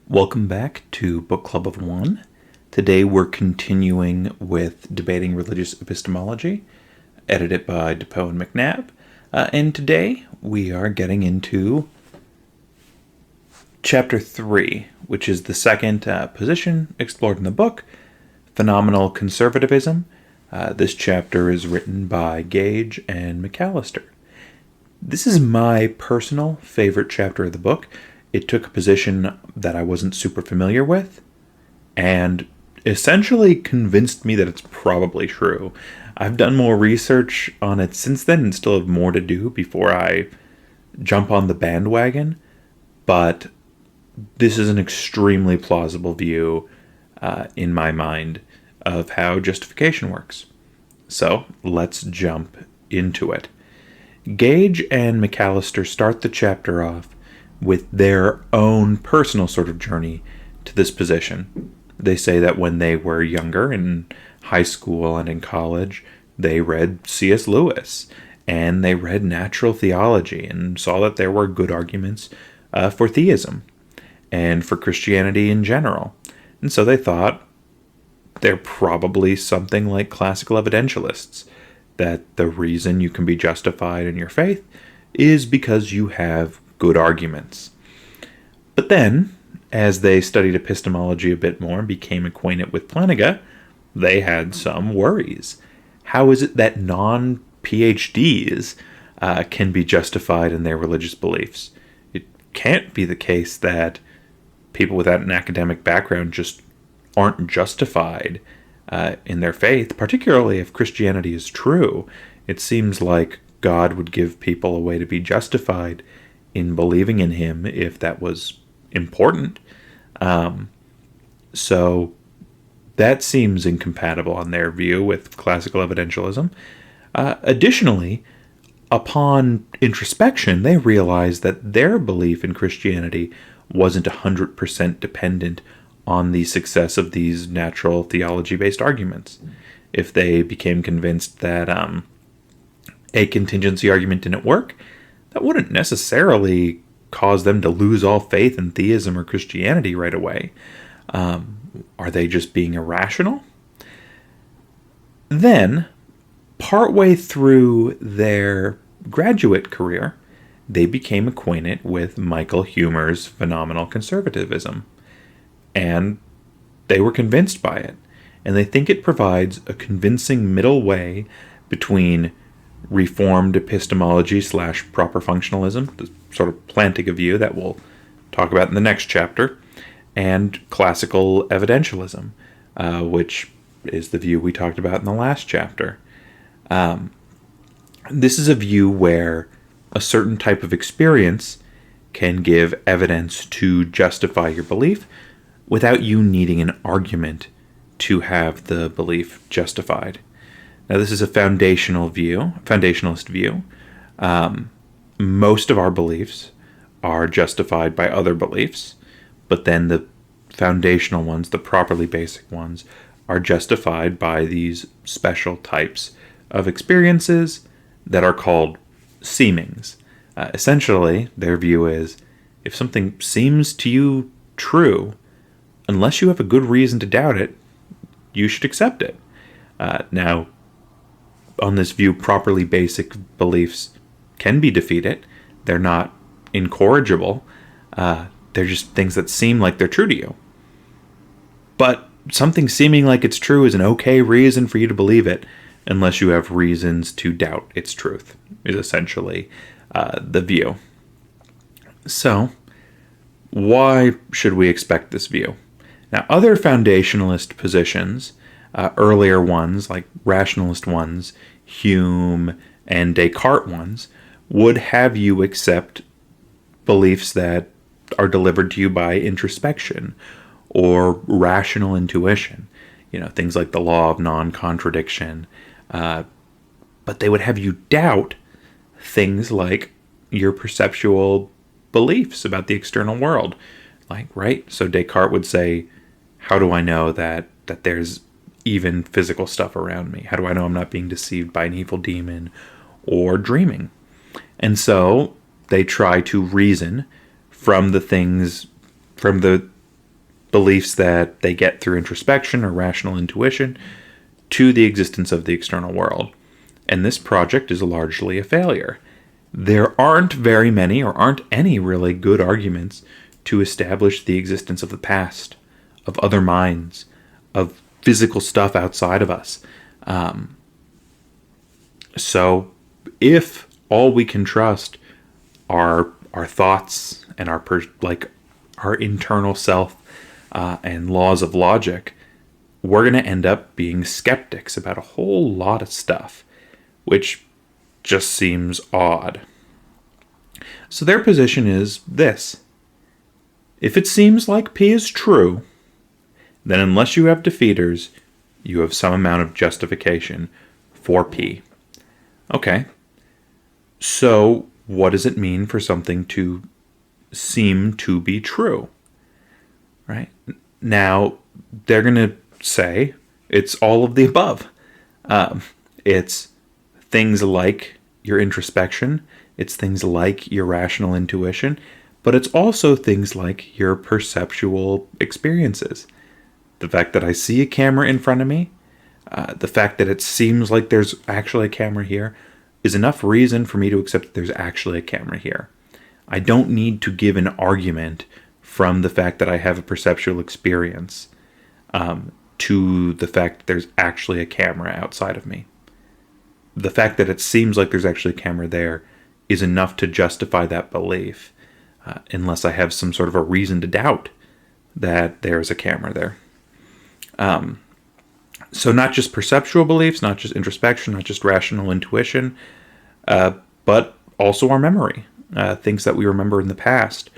Welcome back to Book Club of One. Today we're continuing with Debating Religious Epistemology, edited by DEPOE and MCNABB. And today we are getting into Chapter 3, which is the second position explored in the book, Phenomenal Conservatism. This chapter is written by Gage and McAllister. This is my personal favorite chapter of the book. It took a position that I wasn't super familiar with and essentially convinced me that it's probably true. I've done more research on it since then and still have more to do before I jump on the bandwagon, but this is an extremely plausible view in my mind of how justification works. So let's jump into it. Gage and McAllister start the chapter off with their own personal sort of journey to this position. They say that when they were younger, in high school and in college, they read C.S. Lewis, and they read natural theology and saw that there were good arguments for theism and for Christianity in general. And so they thought they're probably something like classical evidentialists, that the reason you can be justified in your faith is because you have good arguments. But then, as they studied epistemology a bit more and became acquainted with Plantinga, they had some worries. How is it that non-PhDs can be justified in their religious beliefs? It can't be the case that people without an academic background just aren't justified in their faith, particularly if Christianity is true. It seems like God would give people a way to be justified in believing in him if that was important. So that seems incompatible on their view with classical evidentialism. Additionally, upon introspection, they realized that their belief in Christianity wasn't 100% dependent on the success of these natural theology-based arguments. If they became convinced that a contingency argument didn't work, that wouldn't necessarily cause them to lose all faith in theism or Christianity right away. Are they just being irrational? Then, partway through their graduate career, they became acquainted with Michael Huemer's Phenomenal Conservatism, and they were convinced by it. And they think it provides a convincing middle way between Reformed epistemology / proper functionalism, the sort of Plantinga view that we'll talk about in the next chapter, and classical evidentialism, which is the view we talked about in the last chapter. This is a view where a certain type of experience can give evidence to justify your belief without you needing an argument to have the belief justified. Now, this is a foundationalist view. Most of our beliefs are justified by other beliefs, but then the foundational ones, the properly basic ones, are justified by these special types of experiences that are called seemings. Essentially, their view is, if something seems to you true, unless you have a good reason to doubt it, you should accept it. Now, on this view, properly basic beliefs can be defeated. They're not incorrigible. They're just things that seem like they're true to you. But something seeming like it's true is an okay reason for you to believe it, unless you have reasons to doubt its truth, is essentially the view. So, why should we expect this view? Now, other foundationalist positions, earlier ones, like rationalist ones, Hume and Descartes ones, would have you accept beliefs that are delivered to you by introspection or rational intuition. Things like the law of non-contradiction. But they would have you doubt things like your perceptual beliefs about the external world. Right? So Descartes would say, how do I know that there's even physical stuff around me? How do I know I'm not being deceived by an evil demon or dreaming? And so they try to reason from the things, from the beliefs that they get through introspection or rational intuition to the existence of the external world. And this project is largely a failure. There aren't very many or aren't any really good arguments to establish the existence of the past, of other minds, of physical stuff outside of us. So if all we can trust are our thoughts and our internal self and laws of logic, we're going to end up being skeptics about a whole lot of stuff, which just seems odd. So their position is this: if it seems like P is true, then unless you have defeaters, you have some amount of justification for P. Okay, so what does it mean for something to seem to be true? Right? Now, they're going to say it's all of the above. It's things like your introspection, it's things like your rational intuition, but it's also things like your perceptual experiences. The fact that I see a camera in front of me, the fact that it seems like there's actually a camera here, is enough reason for me to accept that there's actually a camera here. I don't need to give an argument from the fact that I have a perceptual experience to the fact that there's actually a camera outside of me. The fact that it seems like there's actually a camera there is enough to justify that belief, unless I have some sort of a reason to doubt that there's a camera there. So not just perceptual beliefs, not just introspection, not just rational intuition, but also our memory, things that we remember in the past,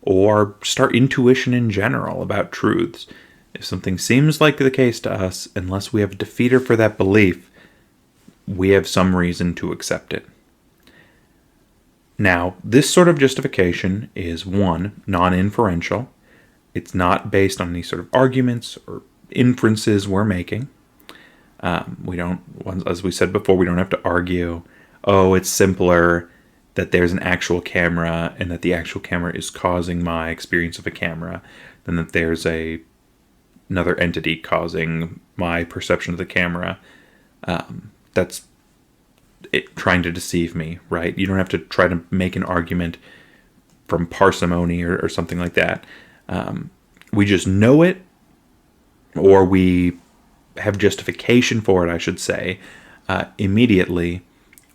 or just our intuition in general about truths. If something seems like the case to us, unless we have a defeater for that belief, we have some reason to accept it. Now, this sort of justification is, one, non-inferential. It's not based on any sort of arguments or inferences we're making. We don't, as we said before, we don't have to argue, oh, it's simpler that there's an actual camera and that the actual camera is causing my experience of a camera than that there's another entity causing my perception of the camera. That's it trying to deceive me, right? You don't have to try to make an argument from parsimony or something like that. We just know it, or we have justification for it, I should say, immediately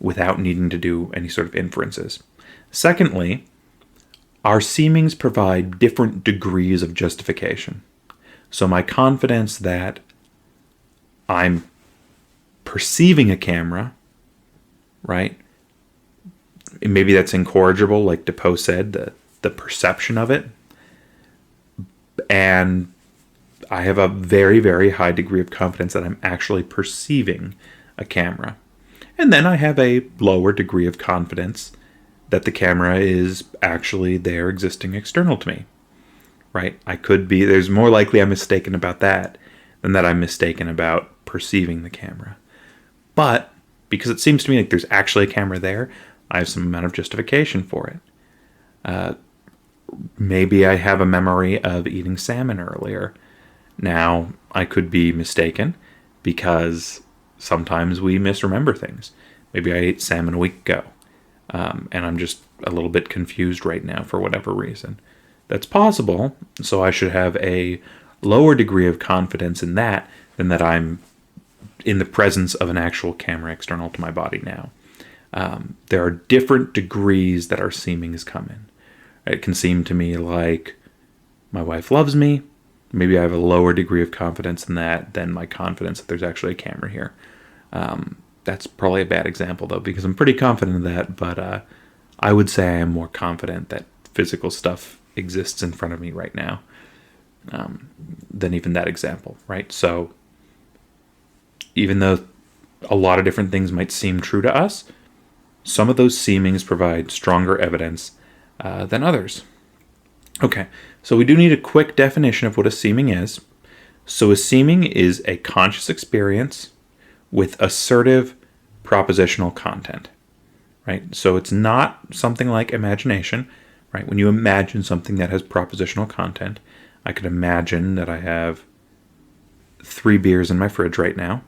without needing to do any sort of inferences. Secondly, our seemings provide different degrees of justification. So my confidence that I'm perceiving a camera, right? Maybe that's incorrigible, like DEPOE said, the perception of it. And I have a very, very high degree of confidence that I'm actually perceiving a camera. And then I have a lower degree of confidence that the camera is actually there existing external to me, right? There's more likely I'm mistaken about that than that I'm mistaken about perceiving the camera. But because it seems to me like there's actually a camera there, I have some amount of justification for it. Maybe I have a memory of eating salmon earlier. Now, I could be mistaken because sometimes we misremember things. Maybe I ate salmon a week ago, and I'm just a little bit confused right now for whatever reason. That's possible, so I should have a lower degree of confidence in that than that I'm in the presence of an actual camera external to my body now. There are different degrees that our seemings come in. It can seem to me like my wife loves me. Maybe I have a lower degree of confidence in that than my confidence that there's actually a camera here. That's probably a bad example, though, because I'm pretty confident of that, but I would say I am more confident that physical stuff exists in front of me right now than even that example, right? So even though a lot of different things might seem true to us, some of those seemings provide stronger evidence than others. Okay, so we do need a quick definition of what a seeming is. So a seeming is a conscious experience with assertive propositional content, right? So it's not something like imagination, right? When you imagine something that has propositional content, I could imagine that I have 3 beers in my fridge right now,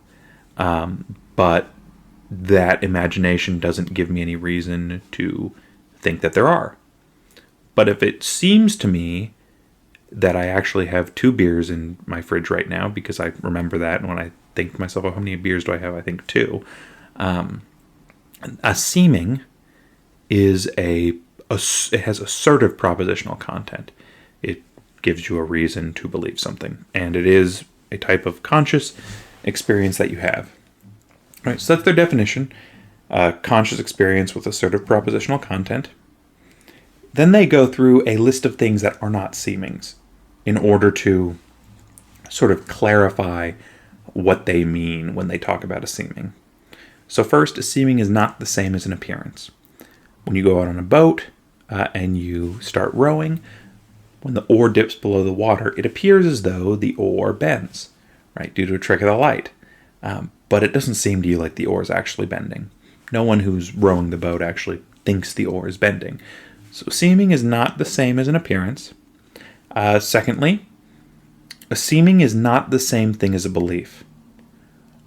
but that imagination doesn't give me any reason to think that there are. But if it seems to me that I actually have 2 beers in my fridge right now, because I remember that, and when I think to myself, oh, how many beers do I have? I think 2. A seeming is it has assertive propositional content. It gives you a reason to believe something, and it is a type of conscious experience that you have. All right, so that's their definition. Conscious experience with assertive propositional content. Then they go through a list of things that are not seemings in order to sort of clarify what they mean when they talk about a seeming. So first, a seeming is not the same as an appearance. When you go out on a boat and you start rowing, when the oar dips below the water, it appears as though the oar bends, right, due to a trick of the light. But it doesn't seem to you like the oar is actually bending. No one who's rowing the boat actually thinks the oar is bending. So seeming is not the same as an appearance. Secondly, a seeming is not the same thing as a belief.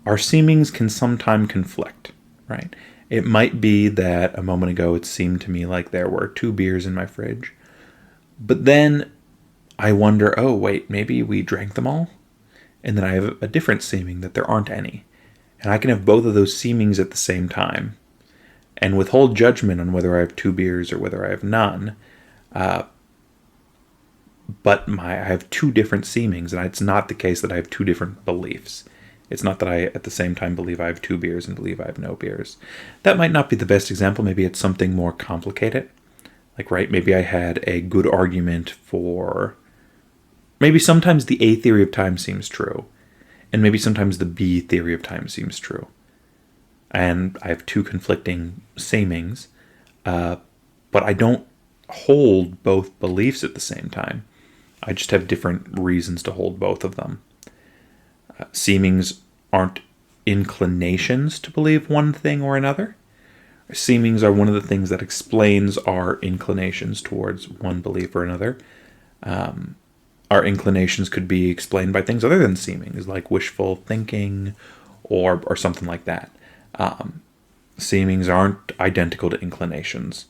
Our seemings can sometimes conflict, right? It might be that a moment ago it seemed to me like there were 2 beers in my fridge. But then I wonder, oh wait, maybe we drank them all? And then I have a different seeming that there aren't any. And I can have both of those seemings at the same time and withhold judgment on whether I have 2 beers or whether I have none. But I have 2 different seemings, and it's not the case that I have 2 different beliefs. It's not that I, at the same time, believe I have 2 beers and believe I have no beers. That might not be the best example. Maybe it's something more complicated. Like, right, maybe I had a good argument for... Maybe sometimes the A theory of time seems true, and maybe sometimes the B theory of time seems true. And I have 2 conflicting seemings, but I don't hold both beliefs at the same time. I just have different reasons to hold both of them. Seemings aren't inclinations to believe one thing or another. Seemings are one of the things that explains our inclinations towards one belief or another. Our inclinations could be explained by things other than seemings, like wishful thinking or something like that. Seemings aren't identical to inclinations.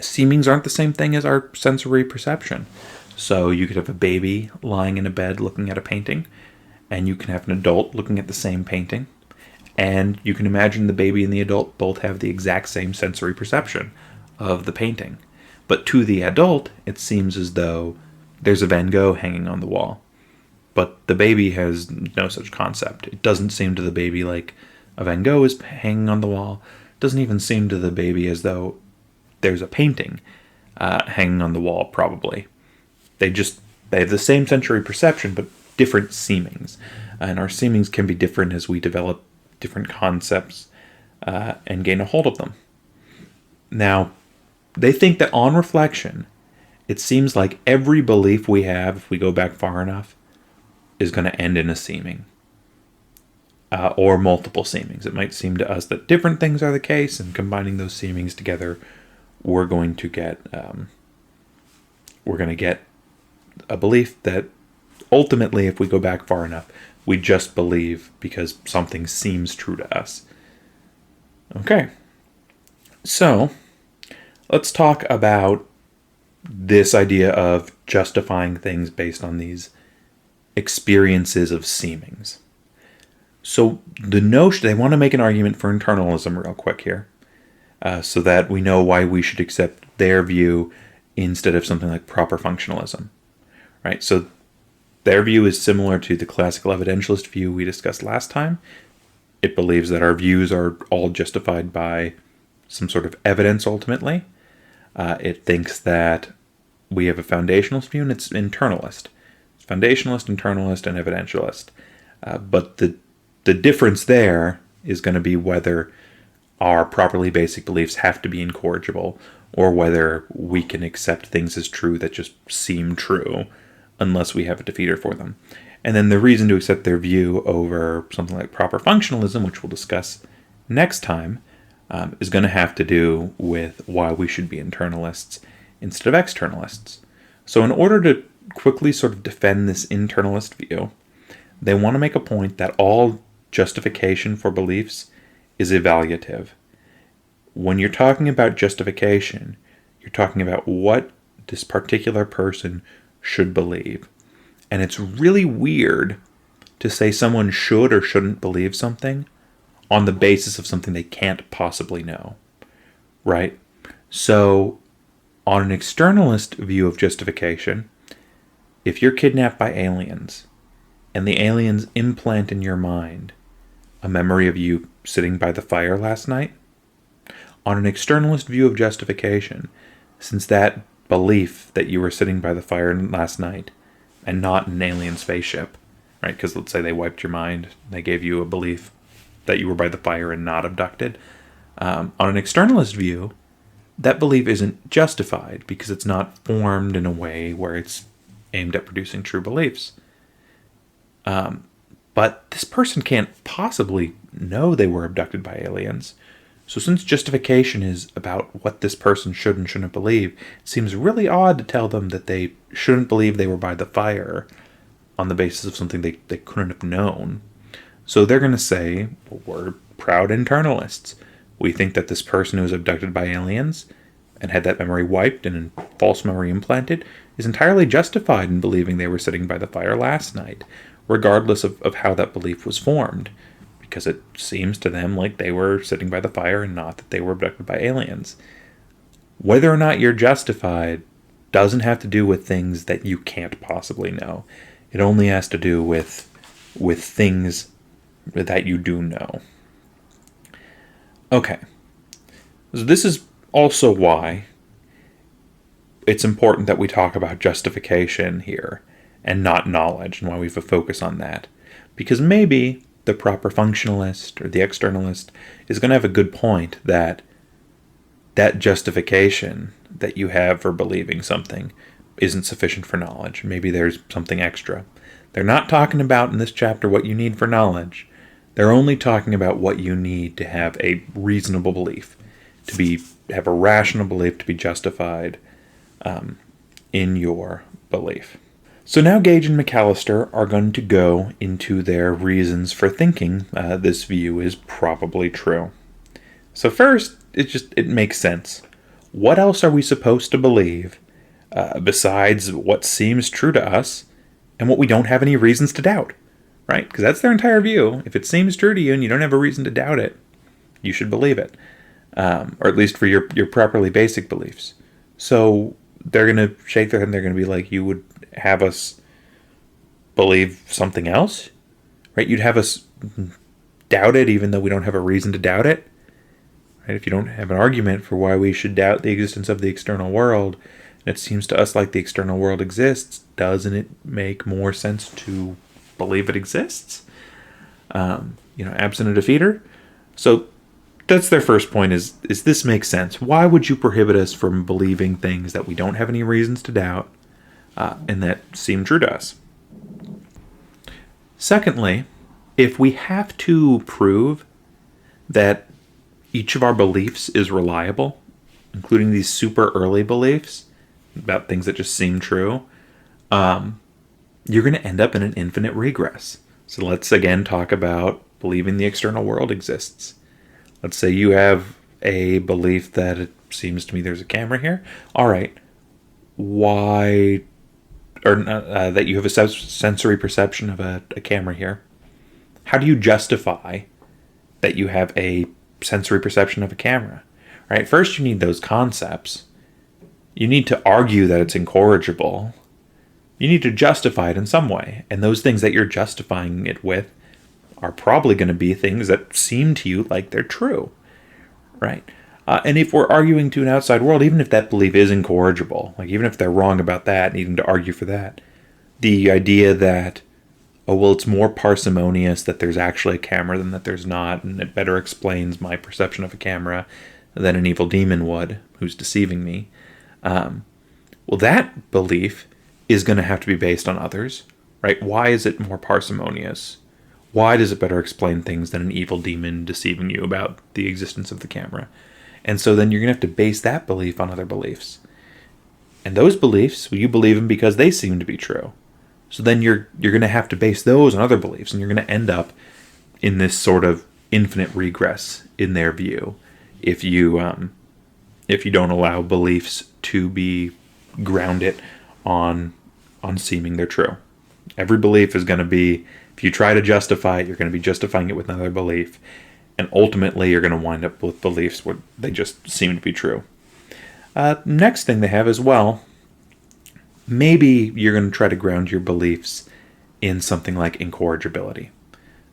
Seemings aren't the same thing as our sensory perception. So you could have a baby lying in a bed looking at a painting, and you can have an adult looking at the same painting, and you can imagine the baby and the adult both have the exact same sensory perception of the painting. But to the adult, it seems as though there's a Van Gogh hanging on the wall. But the baby has no such concept. It doesn't seem to the baby like a Van Gogh is hanging on the wall. It doesn't even seem to the baby as though there's a painting hanging on the wall, probably. They have the same sensory perception, but different seemings. And our seemings can be different as we develop different concepts and gain a hold of them. Now, they think that on reflection, it seems like every belief we have, if we go back far enough, is going to end in a seeming. Or multiple seemings. It might seem to us that different things are the case, and combining those seemings together, we're going to get a belief that ultimately, if we go back far enough, we just believe because something seems true to us. Okay. So, let's talk about this idea of justifying things based on these experiences of seemings. So the notion, they want to make an argument for internalism real quick here, so that we know why we should accept their view instead of something like proper functionalism. Right? So their view is similar to the classical evidentialist view we discussed last time. It believes that our views are all justified by some sort of evidence ultimately. It thinks that we have a foundationalist view and it's internalist. It's foundationalist, internalist, and evidentialist. But the difference there is going to be whether our properly basic beliefs have to be incorrigible or whether we can accept things as true that just seem true unless we have a defeater for them. And then the reason to accept their view over something like proper functionalism, which we'll discuss next time, is going to have to do with why we should be internalists instead of externalists. So in order to quickly sort of defend this internalist view, they want to make a point that all justification for beliefs is evaluative. When you're talking about justification, you're talking about what this particular person should believe. And it's really weird to say someone should or shouldn't believe something on the basis of something they can't possibly know, right? So, on an externalist view of justification, if you're kidnapped by aliens, and the aliens implant in your mind a memory of you sitting by the fire last night, on an externalist view of justification, since that belief that you were sitting by the fire last night and not in an alien spaceship, right? Because let's say they wiped your mind, they gave you a belief that you were by the fire and not abducted. On an externalist view, that belief isn't justified because it's not formed in a way where it's aimed at producing true beliefs. But this person can't possibly know they were abducted by aliens. So since justification is about what this person should and shouldn't believe, it seems really odd to tell them that they shouldn't believe they were by the fire on the basis of something they couldn't have known. So they're going to say, well, we're proud internalists. We think that this person who was abducted by aliens and had that memory wiped and a false memory implanted is entirely justified in believing they were sitting by the fire last night, regardless of how that belief was formed, because it seems to them like they were sitting by the fire and not that they were abducted by aliens. Whether or not you're justified doesn't have to do with things that you can't possibly know. It only has to do with things that you do know. Okay. So this is also why it's important that we talk about justification here and not knowledge, and why we have a focus on that. Because maybe the proper functionalist or the externalist is going to have a good point that justification that you have for believing something isn't sufficient for knowledge. Maybe there's something extra. They're not talking about in this chapter what you need for knowledge. They're only talking about what you need to have a reasonable belief, have a rational belief to be justified in your belief. So now Gage and McAllister are going to go into their reasons for thinking this view is probably true. So first, it makes sense. What else are we supposed to believe besides what seems true to us and what we don't have any reasons to doubt? Right? Because that's their entire view. If it seems true to you and you don't have a reason to doubt it, you should believe it. Or at least for your properly basic beliefs. So they're going to shake their head and they're going to be like, you would have us believe something else? Right? You'd have us doubt it even though we don't have a reason to doubt it? Right? If you don't have an argument for why we should doubt the existence of the external world, and it seems to us like the external world exists, doesn't it make more sense to believe it exists? Absent a defeater? So that's their first point is this makes sense. Why would you prohibit us from believing things that we don't have any reasons to doubt and that seem true to us? Secondly, if we have to prove that each of our beliefs is reliable, including these super early beliefs about things that just seem true, you're going to end up in an infinite regress. So let's again talk about believing the external world exists. Let's say you have a belief that it seems to me there's a camera here. All right. Why, or that you have a sensory perception of a camera here. How do you justify that you have a sensory perception of a camera? Right? First, you need those concepts. You need to argue that it's incorrigible. You need to justify it in some way. And those things that you're justifying it with are probably going to be things that seem to you like they're true, right? And if we're arguing to an outside world, even if that belief is incorrigible, like even if they're wrong about that, needing to argue for that, the idea that, it's more parsimonious that there's actually a camera than that there's not, and it better explains my perception of a camera than an evil demon would, who's deceiving me. That belief is going to have to be based on others, right? Why is it more parsimonious? Why does it better explain things than an evil demon deceiving you about the existence of the camera? And so then you're going to have to base that belief on other beliefs. And those beliefs, well, you believe them because they seem to be true. So then you're going to have to base those on other beliefs, and you're going to end up in this sort of infinite regress in their view if you don't allow beliefs to be grounded on seeming they're true. Every belief is going to be, if you try to justify it, you're going to be justifying it with another belief, and ultimately you're going to wind up with beliefs where they just seem to be true. Next thing they have as well, maybe you're going to try to ground your beliefs in something like incorrigibility.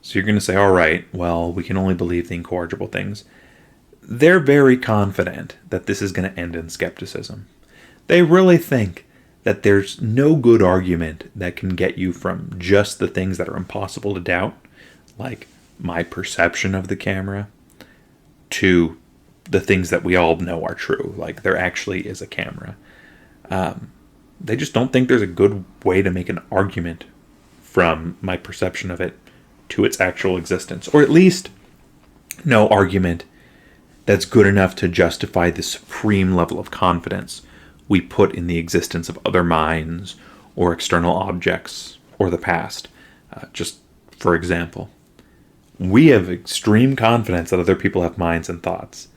So you're going to say, all right, well, we can only believe the incorrigible things. They're very confident that this is going to end in skepticism. They really think that there's no good argument that can get you from just the things that are impossible to doubt, like my perception of the camera, to the things that we all know are true, like there actually is a camera. They just don't think there's a good way to make an argument from my perception of it to its actual existence, or at least no argument that's good enough to justify the supreme level of confidence we put in the existence of other minds or external objects or the past. Just for example, we have extreme confidence that other people have minds and thoughts.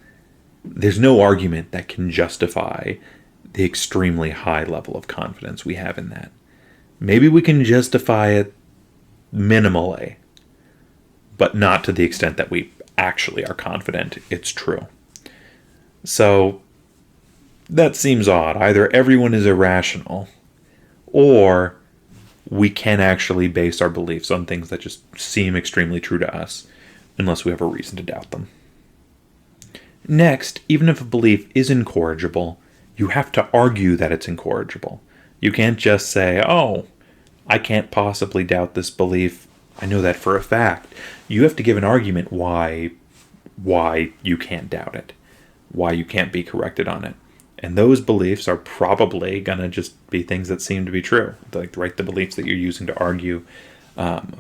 There's no argument that can justify the extremely high level of confidence we have in that. Maybe we can justify it minimally, but not to the extent that we actually are confident it's true. So that seems odd. Either everyone is irrational, or we can actually base our beliefs on things that just seem extremely true to us, unless we have a reason to doubt them. Next, even if a belief is incorrigible, you have to argue that it's incorrigible. You can't just say, oh, I can't possibly doubt this belief. I know that for a fact. You have to give an argument why you can't doubt it, why you can't be corrected on it. And those beliefs are probably going to just be things that seem to be true, like the beliefs that you're using to argue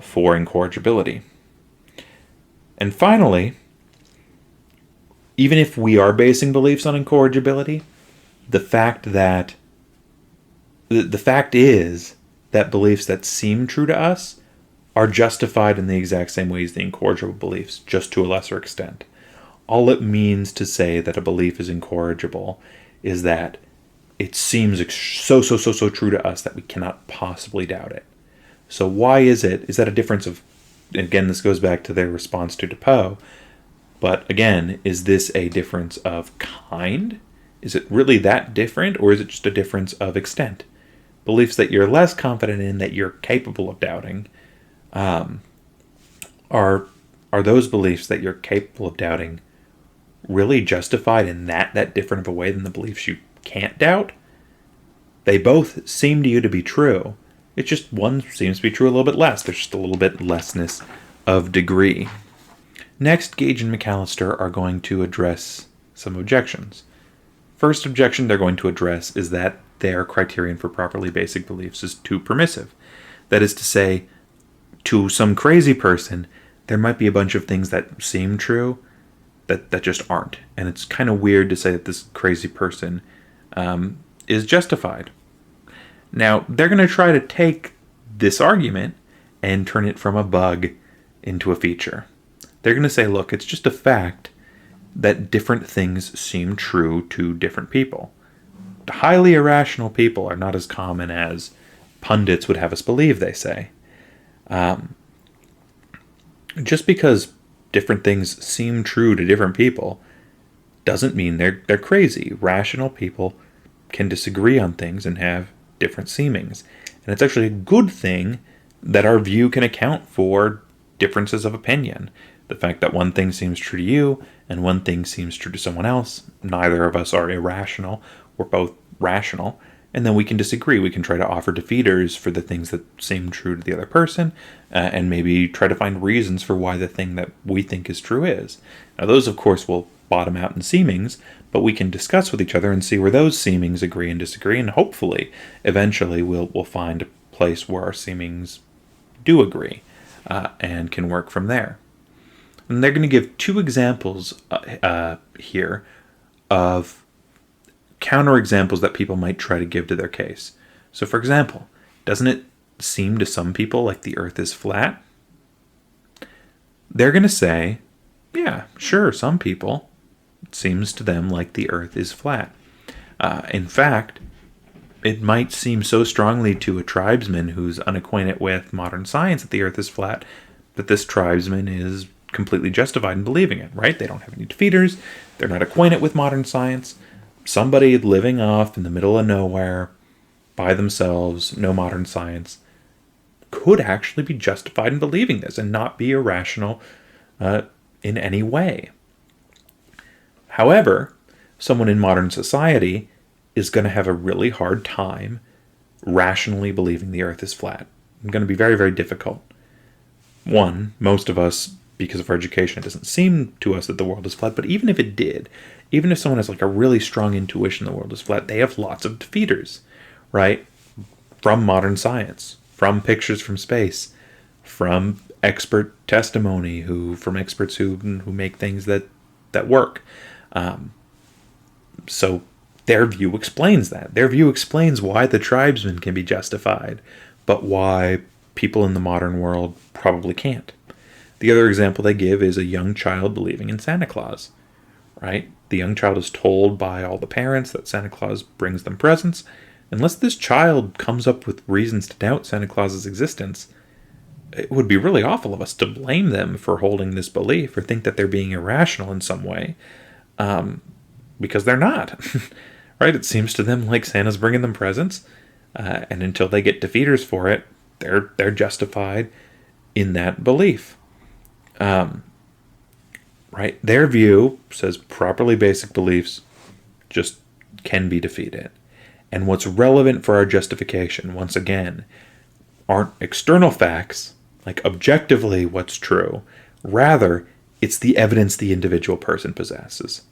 for incorrigibility. And finally, even if we are basing beliefs on incorrigibility, the fact is that beliefs that seem true to us are justified in the exact same way as the incorrigible beliefs, just to a lesser extent. All it means to say that a belief is incorrigible is that it seems so true to us that we cannot possibly doubt it. So why is that a difference of, again, this goes back to their response to DEPOE, but again, is this a difference of kind? Is it really that different, or is it just a difference of extent? Beliefs that you're less confident in, that you're capable of doubting, are those beliefs that you're capable of doubting really justified in that different of a way than the beliefs you can't doubt? They both seem to you to be true. It's just one seems to be true a little bit less. There's just a little bit lessness of degree. Next, Gage and McAllister are going to address some objections. First objection they're going to address is that their criterion for properly basic beliefs is too permissive. That is to say, to some crazy person, there might be a bunch of things that seem true that just aren't. And it's kind of weird to say that this crazy person is justified. Now, they're going to try to take this argument and turn it from a bug into a feature. They're going to say, look, it's just a fact that different things seem true to different people. Highly irrational people are not as common as pundits would have us believe, they say. Just because different things seem true to different people doesn't mean they're crazy. Rational people can disagree on things and have different seemings. And it's actually a good thing that our view can account for differences of opinion. The fact that one thing seems true to you and one thing seems true to someone else, neither of us are irrational, we're both rational, and then we can disagree. We can try to offer defeaters for the things that seem true to the other person, and maybe try to find reasons for why the thing that we think is true is. Now those, of course, will bottom out in seemings, but we can discuss with each other and see where those seemings agree and disagree, and hopefully, eventually, we'll find a place where our seemings do agree, and can work from there. And they're going to give two examples here of counterexamples that people might try to give to their case. So, for example, doesn't it seem to some people like the earth is flat? They're going to say, yeah, sure, some people, it seems to them like the earth is flat. In fact, it might seem so strongly to a tribesman who's unacquainted with modern science that the earth is flat that this tribesman is completely justified in believing it, right? They don't have any defeaters. They're not acquainted with modern science. Somebody living off in the middle of nowhere by themselves, no modern science, could actually be justified in believing this and not be irrational in any way. However, someone in modern society is going to have a really hard time rationally believing the earth is flat. It's going to be very, very difficult. One, most of us, because of our education, it doesn't seem to us that the world is flat, but even if it did, even if someone has like a really strong intuition the world is flat, they have lots of defeaters, right? From modern science, from pictures from space, from expert testimony, from experts who make things that work. So their view explains that. Their view explains why the tribesmen can be justified, but why people in the modern world probably can't. The other example they give is a young child believing in Santa Claus, right? The young child is told by all the parents that Santa Claus brings them presents. Unless this child comes up with reasons to doubt Santa Claus's existence, it would be really awful of us to blame them for holding this belief or think that they're being irrational in some way, because they're not. Right? It seems to them like Santa's bringing them presents, and until they get defeaters for it, they're justified in that belief. Right? Their view says properly basic beliefs just can be defeated. And what's relevant for our justification, once again, aren't external facts, like objectively what's true. Rather, it's the evidence the individual person possesses.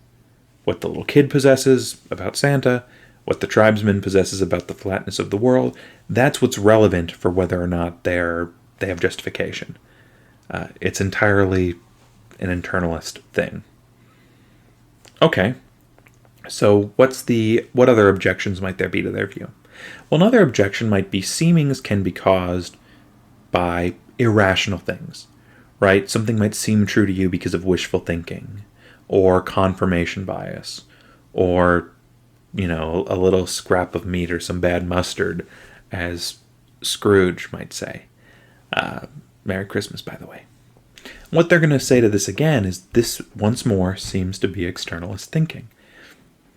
What the little kid possesses about Santa, what the tribesman possesses about the flatness of the world, that's what's relevant for whether or not they have justification. It's entirely an internalist thing. Okay, so what other objections might there be to their view? Well, another objection might be seemings can be caused by irrational things, right? Something might seem true to you because of wishful thinking, or confirmation bias, or, a little scrap of meat or some bad mustard, as Scrooge might say. Merry Christmas, by the way. What they're going to say to this again is this, once more, seems to be externalist thinking.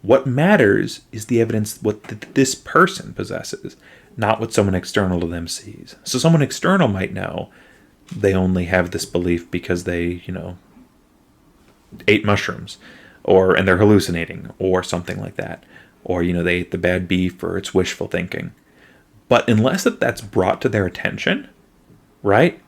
What matters is the evidence what this person possesses, not what someone external to them sees. So someone external might know they only have this belief because they, ate mushrooms, and they're hallucinating, or something like that. Or, they ate the bad beef, or it's wishful thinking. But unless that's brought to their attention, right?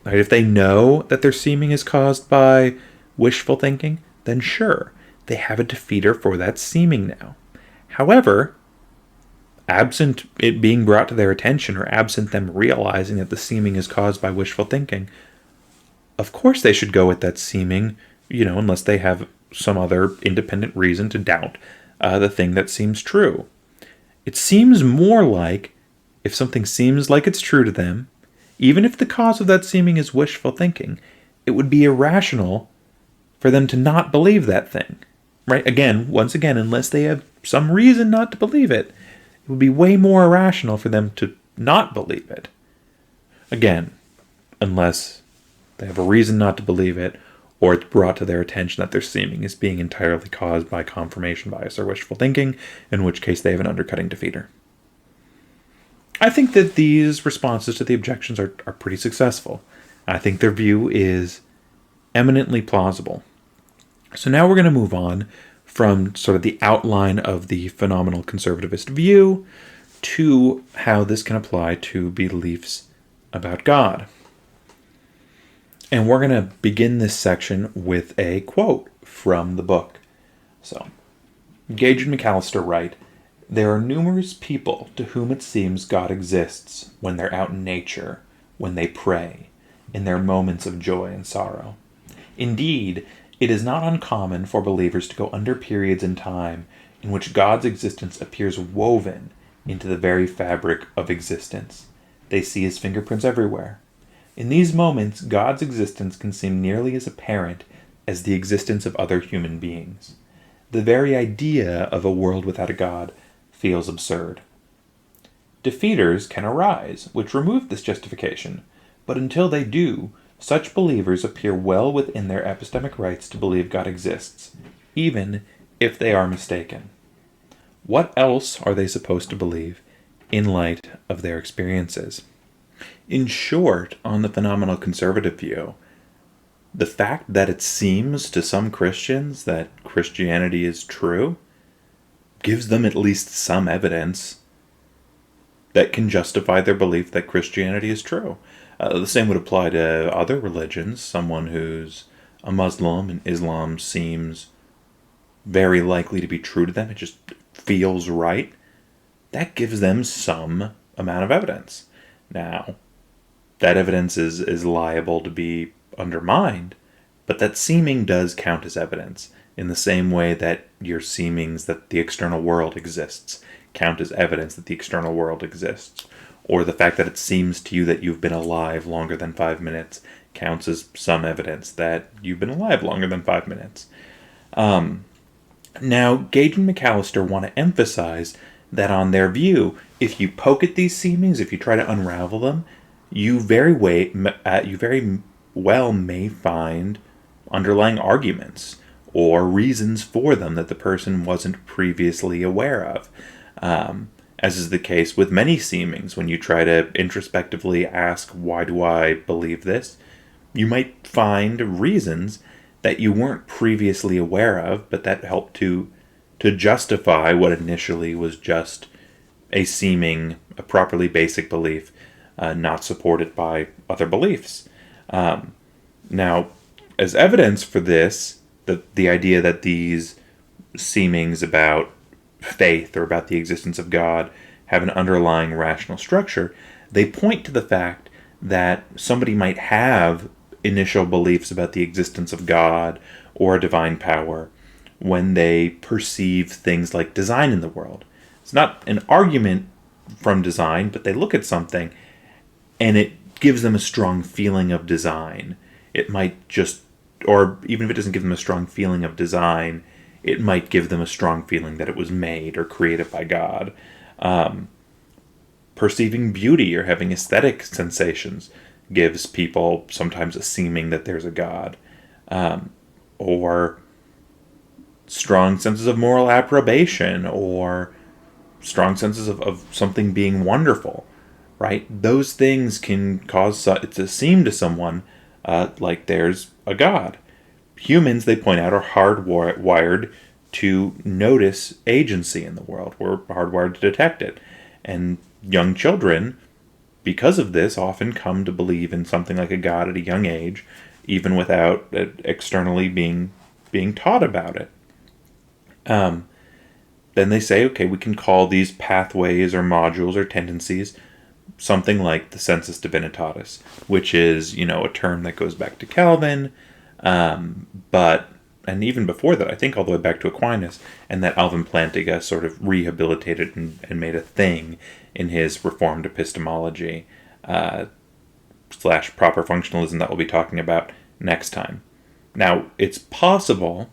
If they know that their seeming is caused by wishful thinking, then sure, they have a defeater for that seeming now. However, absent it being brought to their attention, or absent them realizing that the seeming is caused by wishful thinking, of course they should go with that seeming, unless they have some other independent reason to doubt the thing that seems true. It seems more like, if something seems like it's true to them, even if the cause of that seeming is wishful thinking, it would be irrational for them to not believe that thing. Right? Once again, unless they have some reason not to believe it, it would be way more irrational for them to not believe it. Again, unless they have a reason not to believe it, or it's brought to their attention that their seeming is being entirely caused by confirmation bias or wishful thinking, in which case they have an undercutting defeater. I think that these responses to the objections are pretty successful. I think their view is eminently plausible. So now we're going to move on from sort of the outline of the phenomenal conservativist view to how this can apply to beliefs about God. And we're going to begin this section with a quote from the book. So, Gage and McAllister write, "There are numerous people to whom it seems God exists when they're out in nature, when they pray, in their moments of joy and sorrow. Indeed, it is not uncommon for believers to go under periods in time in which God's existence appears woven into the very fabric of existence. They see his fingerprints everywhere. In these moments, God's existence can seem nearly as apparent as the existence of other human beings. The very idea of a world without a God feels absurd. Defeaters can arise, which remove this justification, but until they do, such believers appear well within their epistemic rights to believe God exists, even if they are mistaken. What else are they supposed to believe in light of their experiences? In short, on the phenomenal conservative view, the fact that it seems to some Christians that Christianity is true gives them at least some evidence that can justify their belief that Christianity is true. The same would apply to other religions. Someone who's a Muslim and Islam seems very likely to be true to them. It just feels right. That gives them some amount of evidence. Now, that evidence is liable to be undermined, but that seeming does count as evidence in the same way that your seemings that the external world exists count as evidence that the external world exists, or the fact that it seems to you that you've been alive longer than 5 minutes counts as some evidence that you've been alive longer than 5 minutes. Now, Gage and McAllister want to emphasize that on their view, if you poke at these seemings, if you try to unravel them, you very well may find underlying arguments or reasons for them that the person wasn't previously aware of. As is the case with many seemings, when you try to introspectively ask, why do I believe this? You might find reasons that you weren't previously aware of, but that help to justify what initially was just a seeming, a properly basic belief, not supported by other beliefs. Now, as evidence for this, the idea that these seemings about faith or about the existence of God have an underlying rational structure, they point to the fact that somebody might have initial beliefs about the existence of God or a divine power when they perceive things like design in the world. It's not an argument from design, but they look at something and it gives them a strong feeling of design. It might just, or even if it doesn't give them a strong feeling of design, it might give them a strong feeling that it was made or created by God. Perceiving beauty or having aesthetic sensations gives people sometimes a seeming that there's a God. Or strong senses of moral approbation or strong senses of something being wonderful, right? Those things can cause it to seem to someone like there's a God. Humans, they point out, are hardwired to notice agency in the world. We're hardwired to detect it. And young children, because of this, often come to believe in something like a God at a young age, even without externally being taught about it. Then they say, okay, we can call these pathways or modules or tendencies something like the sensus divinitatis, which is, a term that goes back to Calvin, and even before that, I think all the way back to Aquinas, and that Alvin Plantinga sort of rehabilitated and made a thing in his Reformed Epistemology / proper functionalism that we'll be talking about next time. Now, it's possible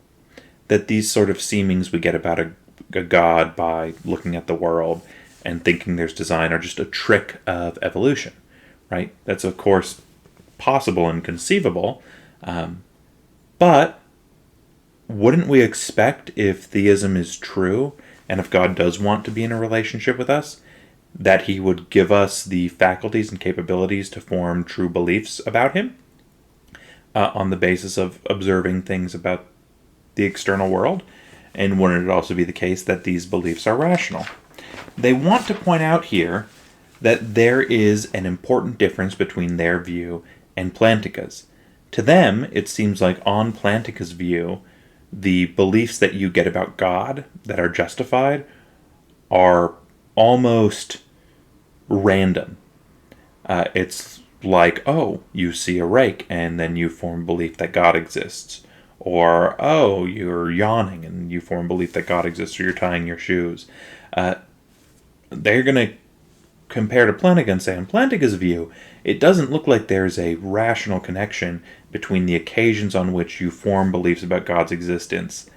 that these sort of seemings we get about a God by looking at the world and thinking there's design are just a trick of evolution, right? That's, of course, possible and conceivable, but wouldn't we expect, if theism is true, and if God does want to be in a relationship with us, that he would give us the faculties and capabilities to form true beliefs about him on the basis of observing things about the external world? And wouldn't it also be the case that these beliefs are rational? They want to point out here that there is an important difference between their view and Plantinga's. To them, it seems like on Plantinga's view, the beliefs that you get about God that are justified are almost random. It's like, oh, you see a rake and then you form belief that God exists. or, oh, you're yawning and you form belief that God exists, or you're tying your shoes. They're going to compare to Plantinga and say, on Plantinga's view, it doesn't look like there's a rational connection between the occasions on which you form beliefs about God's existence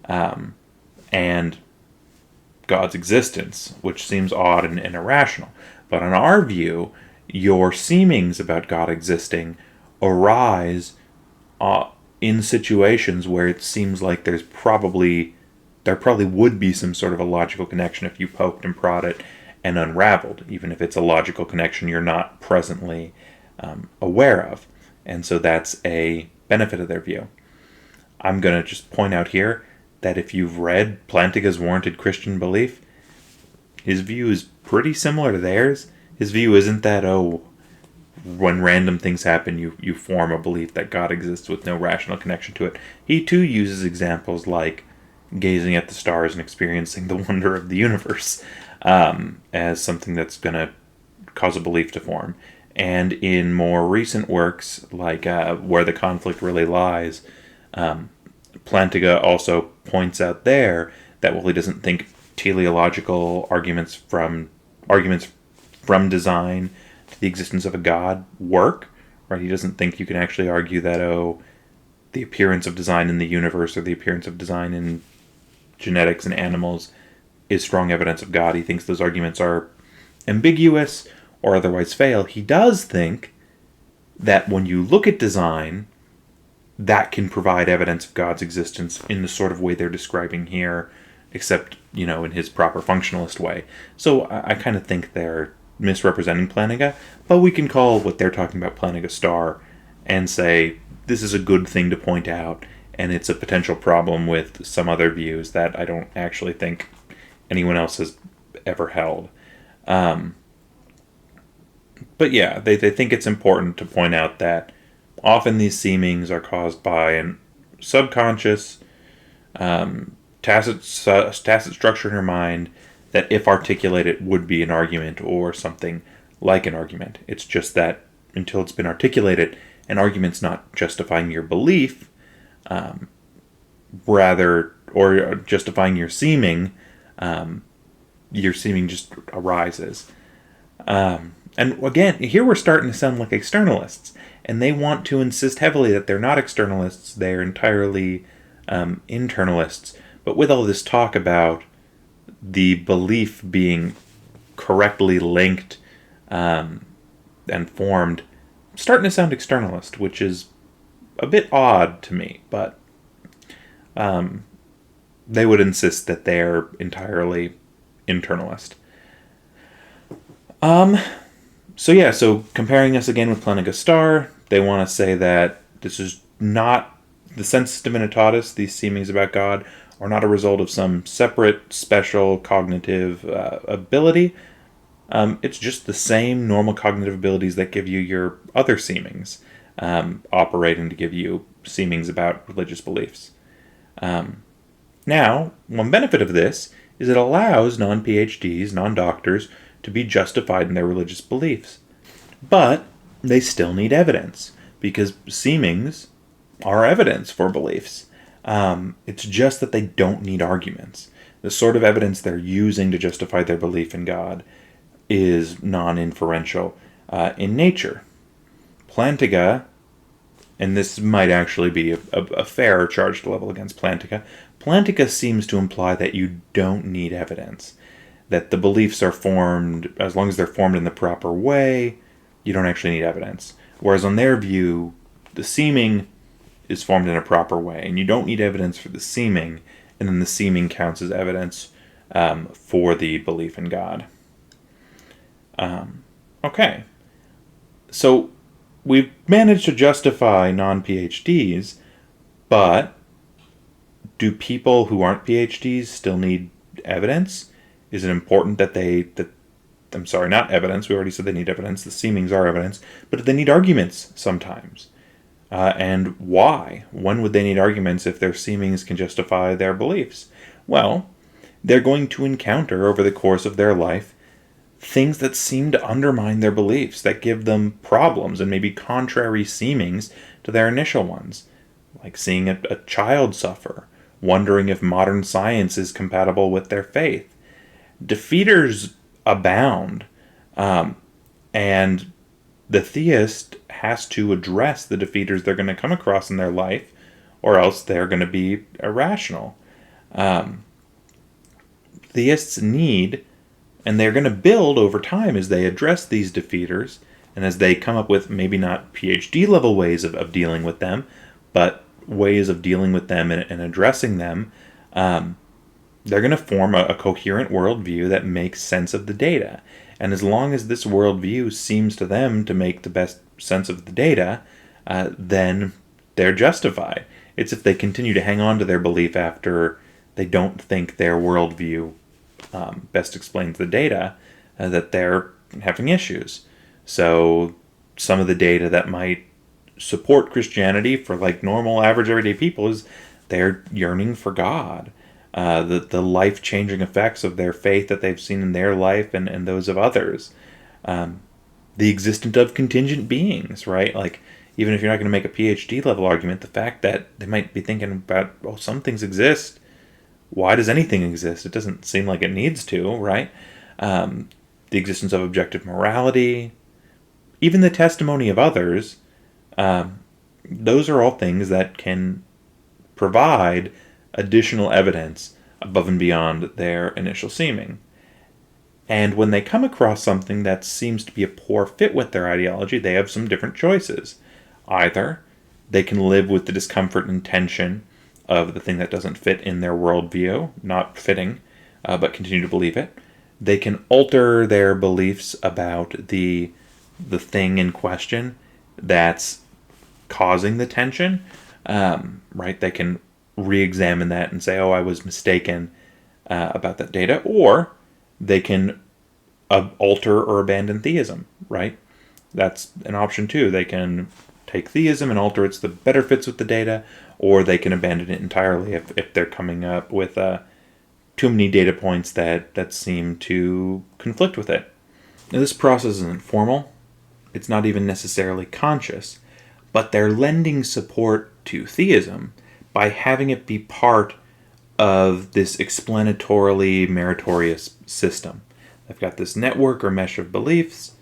and God's existence, which seems odd and irrational. But in our view, your seemings about God existing arise in situations where it seems like there probably would be some sort of a logical connection if you poked and prodded and unraveled, even if it's a logical connection you're not presently aware of. And so that's a benefit of their view. I'm going to just point out here that if you've read Plantinga's Warranted Christian Belief, his view is pretty similar to theirs. His view isn't that, when random things happen, you form a belief that God exists with no rational connection to it. He too uses examples like gazing at the stars and experiencing the wonder of the universe as something that's going to cause a belief to form. And in more recent works, like Where the Conflict Really Lies, Plantinga also points out there that while he doesn't think teleological arguments from design to the existence of a God work, right? He doesn't think you can actually argue that, the appearance of design in the universe or the appearance of design in genetics and animals is strong evidence of God. He thinks those arguments are ambiguous or otherwise fail. He does think that when you look at design, that can provide evidence of God's existence in the sort of way they're describing here, except, in his proper functionalist way. So I kind of think they're misrepresenting Plantinga, but we can call what they're talking about Plantinga star and say this is a good thing to point out, and it's a potential problem with some other views that I don't actually think anyone else has ever held. But yeah, they think it's important to point out that often these seemings are caused by an subconscious, tacit structure in your mind that, if articulated, would be an argument or something like an argument. It's just that until it's been articulated, an argument's not justifying your belief, or justifying your seeming just arises. And again, here we're starting to sound like externalists, and they want to insist heavily that they're not externalists, they're entirely internalists. But with all this talk about the belief being correctly linked and formed, starting to sound externalist, which is a bit odd to me, but they would insist that they're entirely internalist. So comparing us again with Plantinga star, they want to say that this is not the sensus divinitatis, these seemings about God, are not a result of some separate, special cognitive ability. It's just the same normal cognitive abilities that give you your other seemings, operating to give you seemings about religious beliefs. Now, one benefit of this is it allows non-PhDs, non-doctors, to be justified in their religious beliefs. But they still need evidence, because seemings are evidence for beliefs. It's just that they don't need arguments. The sort of evidence they're using to justify their belief in God is non-inferential in nature. Plantinga, and this might actually be a fair charged level against Plantinga, Plantinga seems to imply that you don't need evidence, that the beliefs are formed, as long as they're formed in the proper way, you don't actually need evidence. Whereas on their view, the seeming is formed in a proper way, and you don't need evidence for the seeming, and then the seeming counts as evidence for the belief in God. Okay. So we've managed to justify non-PhDs, but do people who aren't PhDs still need evidence? Is it important that not evidence, we already said they need evidence, the seemings are evidence, but do they need arguments sometimes? And why? When would they need arguments if their seemings can justify their beliefs? Well, they're going to encounter over the course of their life things that seem to undermine their beliefs, that give them problems and maybe contrary seemings to their initial ones. like seeing a child suffer, wondering if modern science is compatible with their faith. Defeaters abound, and the theist has to address the defeaters they're going to come across in their life, or else they're going to be irrational. Theists need, and they're going to build over time as they address these defeaters, and as they come up with maybe not PhD level ways of dealing with them, but ways of dealing with them and addressing them. They're going to form a coherent worldview that makes sense of the data. And as long as this worldview seems to them to make the best sense of the data, then they're justified. It's if they continue to hang on to their belief after they don't think their worldview best explains the data, that they're having issues. So some of the data that might support Christianity for like normal, average, everyday people is they're yearning for God. The life-changing effects of their faith that they've seen in their life and those of others. The existence of contingent beings, right? Like, even if you're not going to make a PhD level argument, the fact that they might be thinking about, oh, some things exist. Why does anything exist? It doesn't seem like it needs to, right? The existence of objective morality, even the testimony of others, those are all things that can provide additional evidence above and beyond their initial seeming. And when they come across something that seems to be a poor fit with their ideology, they have some different choices. Either they can live with the discomfort and tension of the thing that doesn't fit in their worldview, not fitting, but continue to believe it. They can alter their beliefs about the thing in question that's causing the tension, right? They can re-examine that and say, oh, I was mistaken about that data. Or they can alter or abandon theism, right? That's an option too. They can take theism and alter it so that better fits with the data, or they can abandon it entirely if they're coming up with too many data points that seem to conflict with it. Now, this process isn't formal. It's not even necessarily conscious, but they're lending support to theism by having it be part of this explanatorily meritorious system. They've got this network or mesh of beliefs.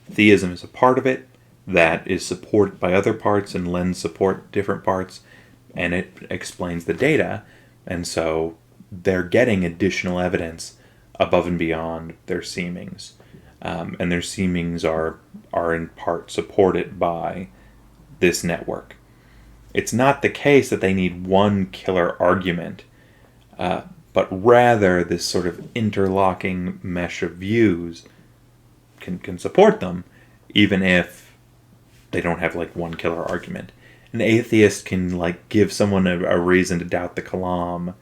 Theism is a part of it that is supported by other parts and lends support to different parts, and it explains the data. And so they're getting additional evidence above and beyond their seemings. And their seemings are in part supported by this network. It's not the case that they need one killer argument, but rather this sort of interlocking mesh of views can support them, even if they don't have like one killer argument. An atheist can like give someone a reason to doubt the Kalam,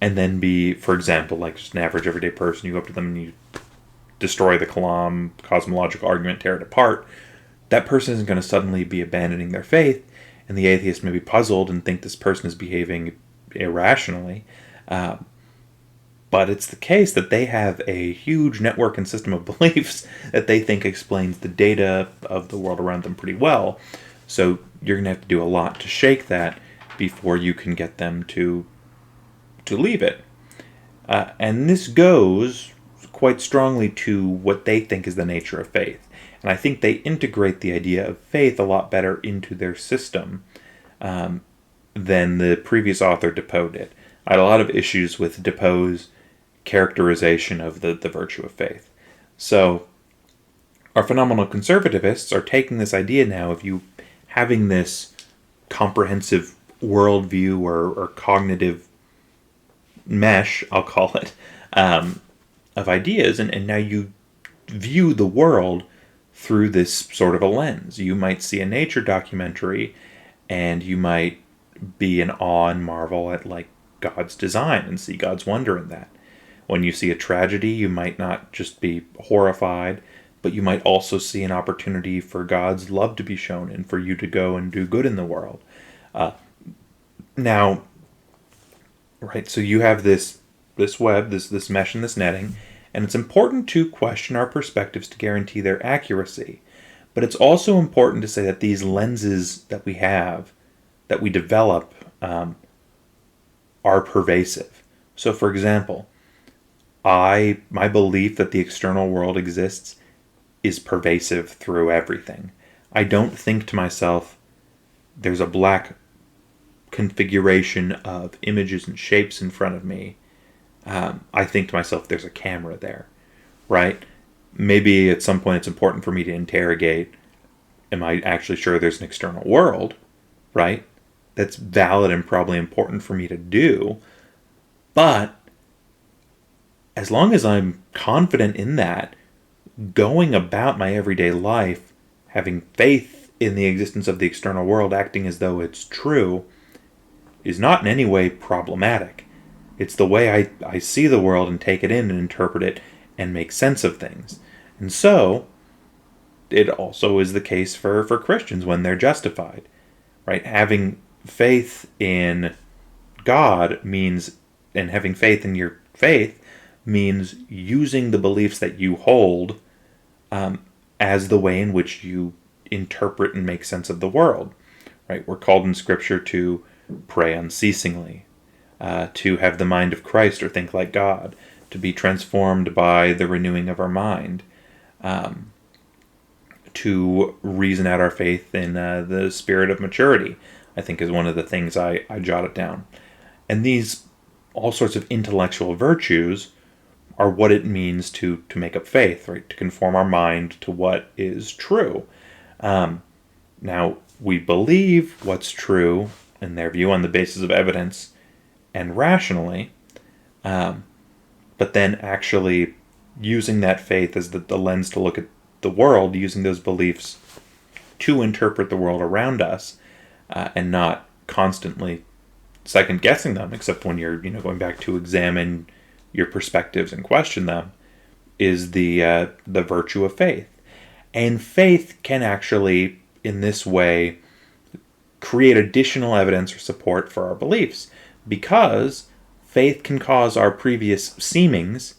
and then be, for example, like just an average everyday person, you go up to them and you destroy the Kalam cosmological argument, tear it apart. That person isn't going to suddenly be abandoning their faith, and the atheist may be puzzled and think this person is behaving irrationally. But it's the case that they have a huge network and system of beliefs that they think explains the data of the world around them pretty well. So you're going to have to do a lot to shake that before you can get them to leave it. And this goes quite strongly to what they think is the nature of faith. And I think they integrate the idea of faith a lot better into their system than the previous author DEPOE did. I had a lot of issues with DEPOE's characterization of the virtue of faith. So our phenomenal conservativists are taking this idea now of you having this comprehensive worldview or cognitive mesh, I'll call it, of ideas, and now you view the world through this sort of a lens. You might see a nature documentary and you might be in awe and marvel at like God's design and see God's wonder in that. When you see a tragedy, you might not just be horrified, but you might also see an opportunity for God's love to be shown and for you to go and do good in the world. Now, right, so you have this web, this mesh and this netting, and it's important to question our perspectives to guarantee their accuracy. But it's also important to say that these lenses that we have that we develop are pervasive. So, for example, my belief that the external world exists is pervasive through everything. I don't think to myself, there's a black configuration of images and shapes in front of me. I think to myself, there's a camera there, right? Maybe at some point it's important for me to interrogate, am I actually sure there's an external world, right? That's valid and probably important for me to do. But as long as I'm confident in that, going about my everyday life, having faith in the existence of the external world, acting as though it's true, is not in any way problematic. It's the way I see the world and take it in and interpret it and make sense of things. And so, it also is the case for Christians when they're justified, right? Having faith in God means, and having faith in your faith means using the beliefs that you hold as the way in which you interpret and make sense of the world, right? We're called in Scripture to pray unceasingly, to have the mind of Christ or think like God, to be transformed by the renewing of our mind, to reason out our faith in the spirit of maturity, I think is one of the things I jotted down. And these all sorts of intellectual virtues are what it means to make up faith, right? To conform our mind to what is true. Now, we believe what's true in their view on the basis of evidence and rationally, but then actually using that faith as the lens to look at the world, using those beliefs to interpret the world around us, and not constantly second-guessing them, except when you're going back to examine your perspectives and question them, is the virtue of faith. And faith can actually, in this way, create additional evidence or support for our beliefs, because faith can cause our previous seemings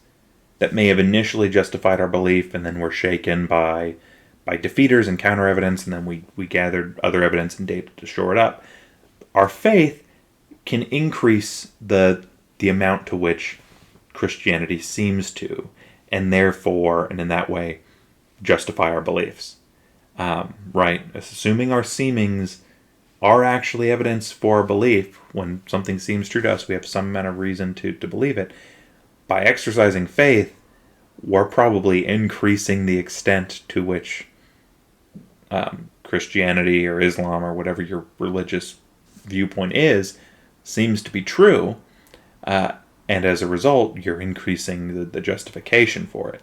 that may have initially justified our belief and then were shaken by defeaters and counter evidence, and then we gathered other evidence and data to shore it up. Our faith can increase the amount to which Christianity seems to, and therefore, and in that way, justify our beliefs. Right? Assuming our seemings are actually evidence for our belief, when something seems true to us, we have some amount of reason to believe it. By exercising faith, we're probably increasing the extent to which Christianity or Islam or whatever your religious viewpoint is seems to be true, and as a result, you're increasing the justification for it.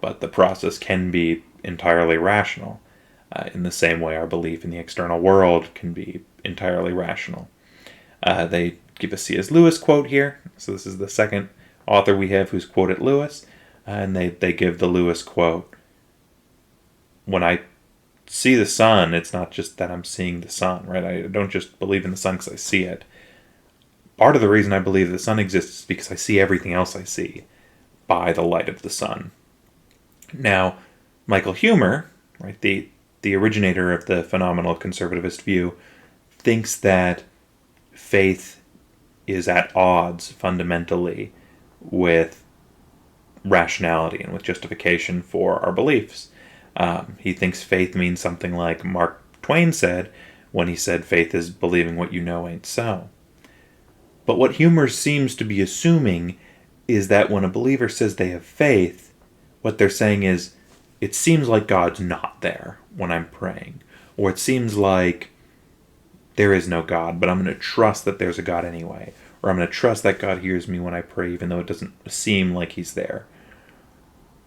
But the process can be entirely rational. In the same way our belief in the external world can be entirely rational. They give a C.S. Lewis quote here. So this is the second author we have who's quoted Lewis. And they give the Lewis quote, when I see the sun, it's not just that I'm seeing the sun, right? I don't just believe in the sun because I see it. Part of the reason I believe the sun exists is because I see everything else I see by the light of the sun. Now, Michael Huemer, right, the originator of the phenomenal conservativist view, thinks that faith is at odds fundamentally with rationality and with justification for our beliefs. He thinks faith means something like Mark Twain said when he said faith is believing what you know ain't so. But what Huemer seems to be assuming is that when a believer says they have faith, what they're saying is, it seems like God's not there when I'm praying. Or it seems like there is no God, but I'm going to trust that there's a God anyway. Or I'm going to trust that God hears me when I pray, even though it doesn't seem like he's there.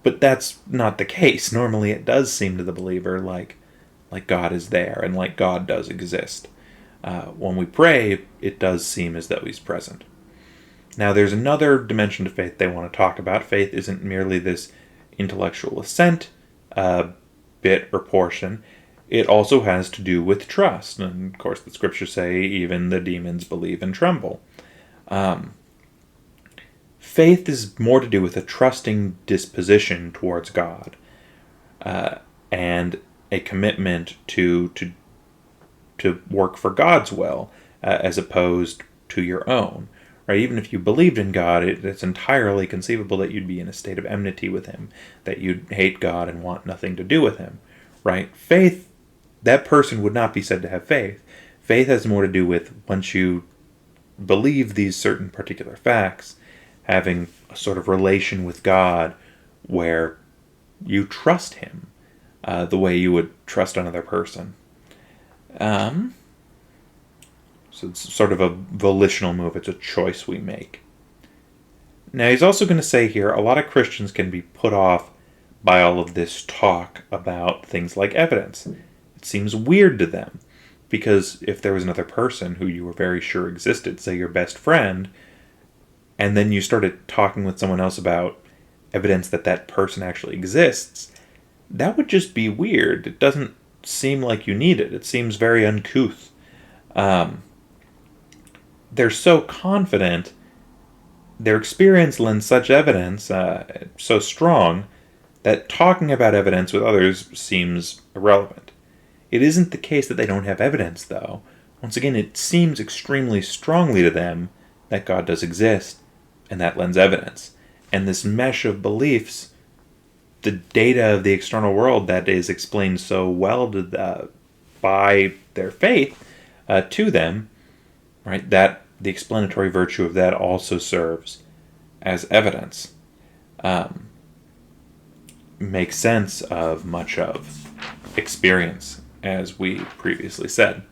But that's not the case. Normally it does seem to the believer like God is there and like God does exist. When we pray, it does seem as though he's present. Now there's another dimension to faith they want to talk about. Faith isn't merely this intellectual assent bit or portion. It also has to do with trust. And of course the scriptures say even the demons believe and tremble. Faith is more to do with a trusting disposition towards God, and a commitment to to work for God's will as opposed to your own. Right? Even if you believed in God, it's entirely conceivable that you'd be in a state of enmity with him, that you'd hate God and want nothing to do with him. Right? Faith, that person would not be said to have faith. Faith has more to do with, once you believe these certain particular facts, having a sort of relation with God where you trust him the way you would trust another person. So it's sort of a volitional move. It's a choice we make. Now, he's also going to say here, a lot of Christians can be put off by all of this talk about things like evidence. It seems weird to them, because if there was another person who you were very sure existed, say your best friend, and then you started talking with someone else about evidence that that person actually exists, that would just be weird. It doesn't seem like you need it. It seems very uncouth. They're so confident, their experience lends such evidence so strong that talking about evidence with others seems irrelevant. It isn't the case that they don't have evidence, though. Once again, it seems extremely strongly to them that God does exist, and that lends evidence. And this mesh of beliefs, the data of the external world that is explained so well by their faith to them, right, that the explanatory virtue of that also serves as evidence. Makes sense of much of experience, as we previously said.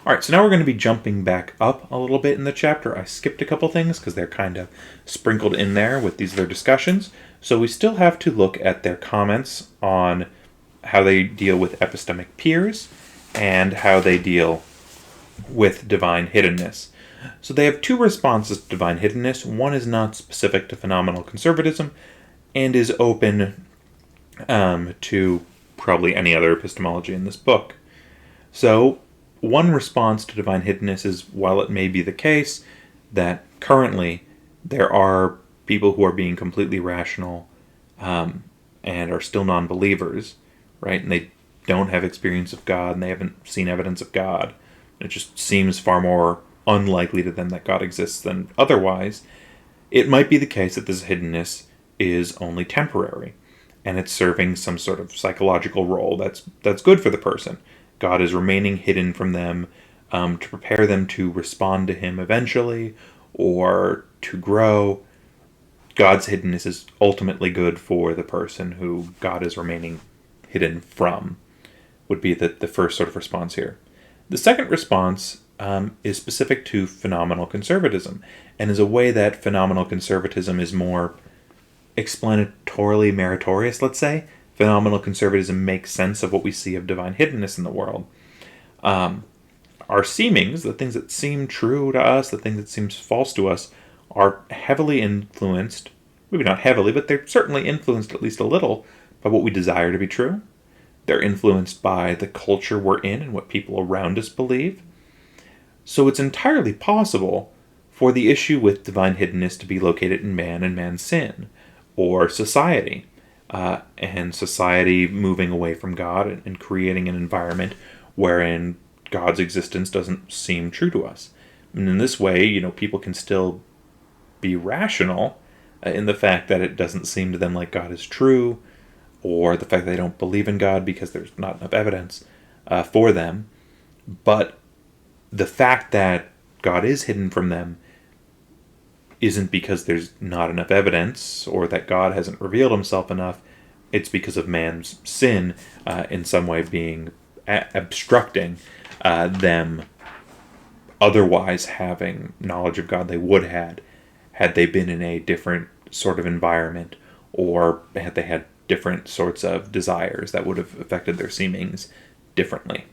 Alright, so now we're going to be jumping back up a little bit in the chapter. I skipped a couple things because they're kind of sprinkled in there with these other discussions. So we still have to look at their comments on how they deal with epistemic peers and how they deal with divine hiddenness. So they have two responses to divine hiddenness. One is not specific to phenomenal conservatism and is open to probably any other epistemology in this book. So one response to divine hiddenness is, while it may be the case that currently there are people who are being completely rational and are still non-believers, right? And they don't have experience of God and they haven't seen evidence of God. It just seems far more unlikely to them that God exists than otherwise. It might be the case that this hiddenness is only temporary, and it's serving some sort of psychological role that's good for the person. God is remaining hidden from them to prepare them to respond to him eventually or to grow. God's hiddenness is ultimately good for the person who God is remaining hidden from, would be the first sort of response here. The second response is specific to phenomenal conservatism, and is a way that phenomenal conservatism is more explanatorily meritorious, let's say. Phenomenal conservatism makes sense of what we see of divine hiddenness in the world. Our seemings, the things that seem true to us, the things that seem false to us, are heavily influenced, maybe not heavily, but they're certainly influenced at least a little by what we desire to be true. They're influenced by the culture we're in and what people around us believe. So it's entirely possible for the issue with divine hiddenness to be located in man and man's sin, or society, and society moving away from God and creating an environment wherein God's existence doesn't seem true to us. And in this way, people can still be rational in the fact that it doesn't seem to them like God is true, or the fact that they don't believe in God because there's not enough evidence for them. But the fact that God is hidden from them isn't because there's not enough evidence or that God hasn't revealed himself enough. It's because of man's sin in some way being obstructing them otherwise having knowledge of God they would have had they been in a different sort of environment, or had they had different sorts of desires that would have affected their seemings differently.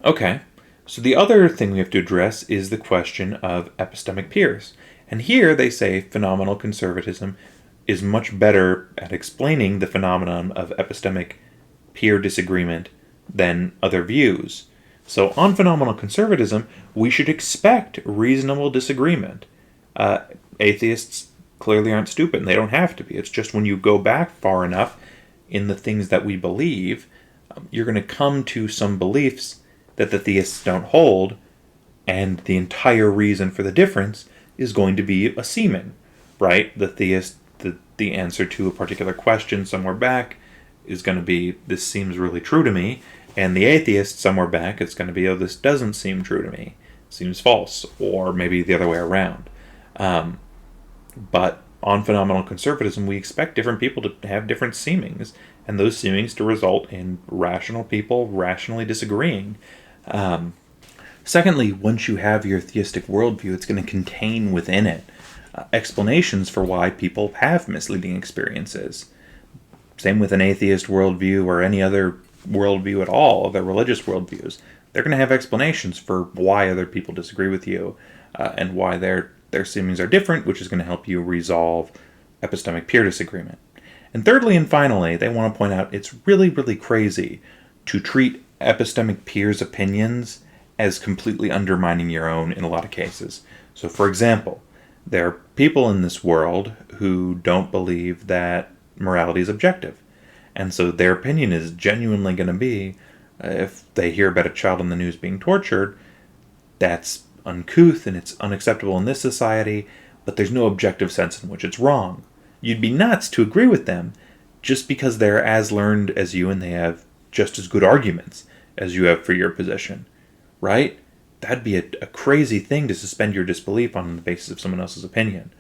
Okay, so the other thing we have to address is the question of epistemic peers. And here they say phenomenal conservatism is much better at explaining the phenomenon of epistemic peer disagreement than other views. So on phenomenal conservatism, we should expect reasonable disagreement. Atheists clearly aren't stupid, and they don't have to be. It's just when you go back far enough in the things that we believe, you're going to come to some beliefs that the theists don't hold, and the entire reason for the difference is going to be a seeming, right? The theist, the answer to a particular question somewhere back is going to be, this seems really true to me, and the atheist somewhere back, it's going to be, oh, this doesn't seem true to me, seems false, or maybe the other way around. But on phenomenal conservatism, we expect different people to have different seemings, and those seemings to result in rational people rationally disagreeing. Secondly, once you have your theistic worldview, it's going to contain within it explanations for why people have misleading experiences. Same with an atheist worldview or any other worldview at all, their religious worldviews. They're going to have explanations for why other people disagree with you and why their seemings are different, which is going to help you resolve epistemic peer disagreement. And thirdly and finally, they want to point out it's really, really crazy to treat epistemic peers' opinions as completely undermining your own in a lot of cases. So, for example, there are people in this world who don't believe that morality is objective. And so their opinion is genuinely going to be, if they hear about a child in the news being tortured, that's uncouth and it's unacceptable in this society, but there's no objective sense in which it's wrong. You'd be nuts to agree with them just because they're as learned as you and they have just as good arguments as you have for your position, right? That'd be a crazy thing to suspend your disbelief on the basis of someone else's opinion.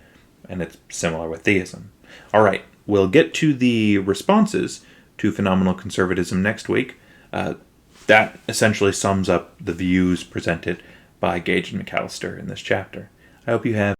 And it's similar with theism. All right, we'll get to the responses to phenomenal conservatism next week. That essentially sums up the views presented by Gage and McAllister in this chapter. I hope you have